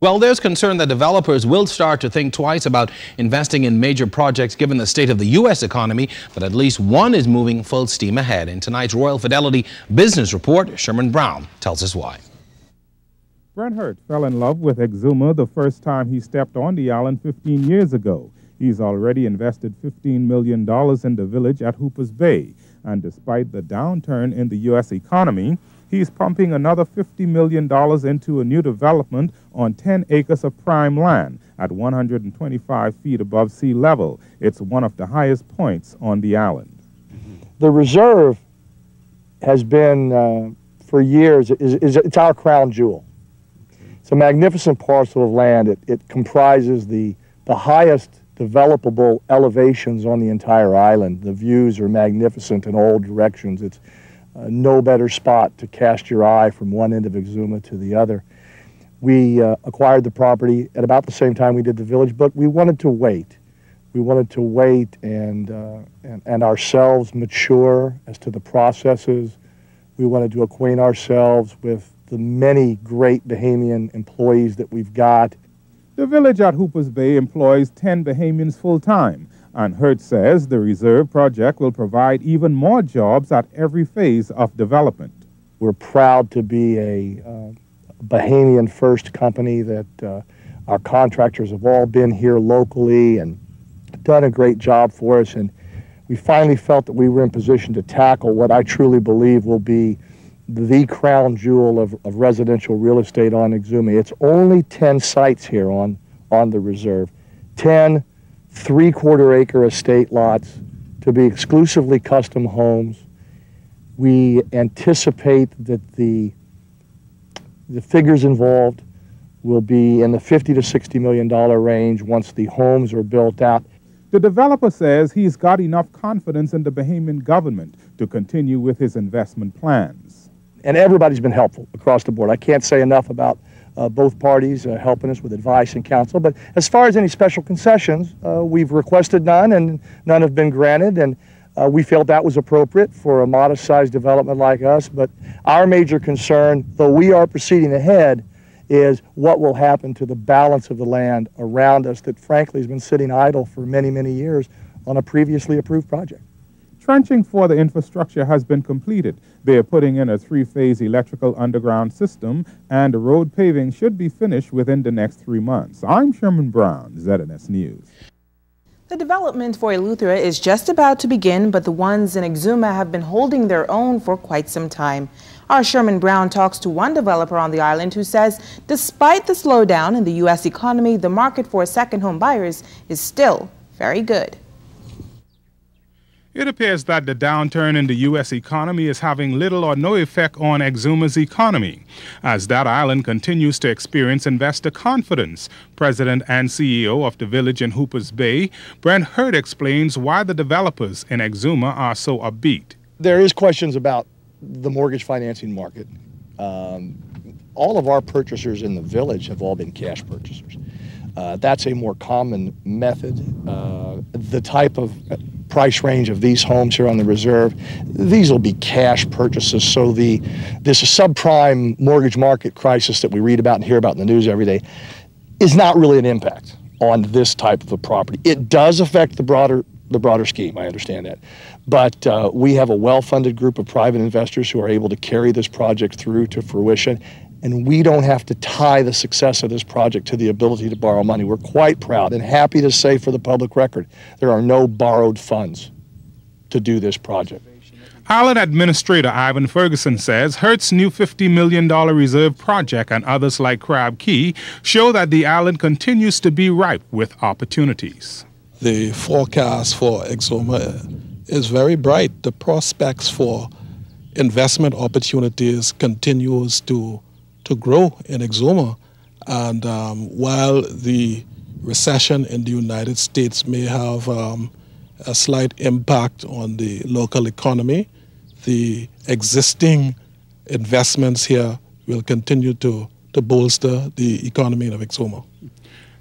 Well, there's concern that developers will start to think twice about investing in major projects given the state of the U.S. economy, but at least one is moving full steam ahead. In tonight's Royal Fidelity Business Report, Sherman Brown tells us why. Brent fell in love with Exuma the first time he stepped on the island 15 years ago. He's already invested $15 million in the village at Hoopers Bay, and despite the downturn in the U.S. economy, he's pumping another $50 million into a new development on 10 acres of prime land at 125 feet above sea level. It's one of the highest points on the island. The reserve has been, for years, it's our crown jewel. It's a magnificent parcel of land. It comprises the highest developable elevations on the entire island. The views are magnificent in all directions. It's no better spot to cast your eye from one end of Exuma to the other. We acquired the property at about the same time we did the village, but we wanted to wait. We wanted to wait and ourselves mature as to the processes. We wanted to acquaint ourselves with the many great Bahamian employees that we've got. The village at Hoopers Bay employs 10 Bahamians full-time, and Hertz says the reserve project will provide even more jobs at every phase of development. We're proud to be a Bahamian-first company, that our contractors have all been here locally and done a great job for us, and we finally felt that we were in position to tackle what I truly believe will be the crown jewel of residential real estate on Exuma. It's only 10 sites here on the reserve, 10 3/4-acre estate lots to be exclusively custom homes. We anticipate that the figures involved will be in the $50 to $60 million range once the homes are built out. The developer says he's got enough confidence in the Bahamian government to continue with his investment plans. And everybody's been helpful across the board. I can't say enough about both parties helping us with advice and counsel. But as far as any special concessions, we've requested none, and none have been granted. And we felt that was appropriate for a modest-sized development like us. But our major concern, though we are proceeding ahead, is what will happen to the balance of the land around us that, frankly, has been sitting idle for many, many years on a previously approved project. Trenching for the infrastructure has been completed. They are putting in a 3-phase electrical underground system, and the road paving should be finished within the next 3 months. I'm Sherman Brown, ZNS News. The development for Eleuthera is just about to begin, but the ones in Exuma have been holding their own for quite some time. Our Sherman Brown talks to one developer on the island who says despite the slowdown in the U.S. economy, the market for second home buyers is still very good. It appears that the downturn in the U.S. economy is having little or no effect on Exuma's economy, as that island continues to experience investor confidence. President and CEO of the village in Hoopers Bay, Brent explains why the developers in Exuma are so upbeat. There is questions about the mortgage financing market. All of our purchasers in the village have all been cash purchasers. That's a more common method. The type of price range of these homes here on the reserve, these will be cash purchases. So this subprime mortgage market crisis that we read about and hear about in the news every day is not really an impact on this type of a property. It does affect the broader scheme, I understand that. But we have a well-funded group of private investors who are able to carry this project through to fruition. And we don't have to tie the success of this project to the ability to borrow money. We're quite proud and happy to say for the public record, there are no borrowed funds to do this project. Island Administrator Ivan Ferguson says Hertz's new $50 million reserve project and others like Crab Key show that the island continues to be ripe with opportunities. The forecast for Exuma is very bright. The prospects for investment opportunities continues to grow in Exuma, and while the recession in the United States may have a slight impact on the local economy, the existing investments here will continue to bolster the economy of Exuma.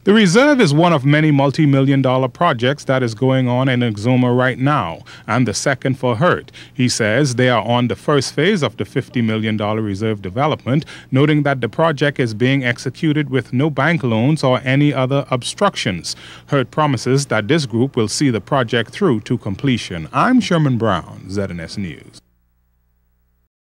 The reserve is one of many multi-million-dollar projects that is going on in Exuma right now, and the second for Hurt. He says they are on the first phase of the $50 million reserve development, noting that the project is being executed with no bank loans or any other obstructions. Hurt promises that this group will see the project through to completion. I'm Sherman Brown, ZNS News.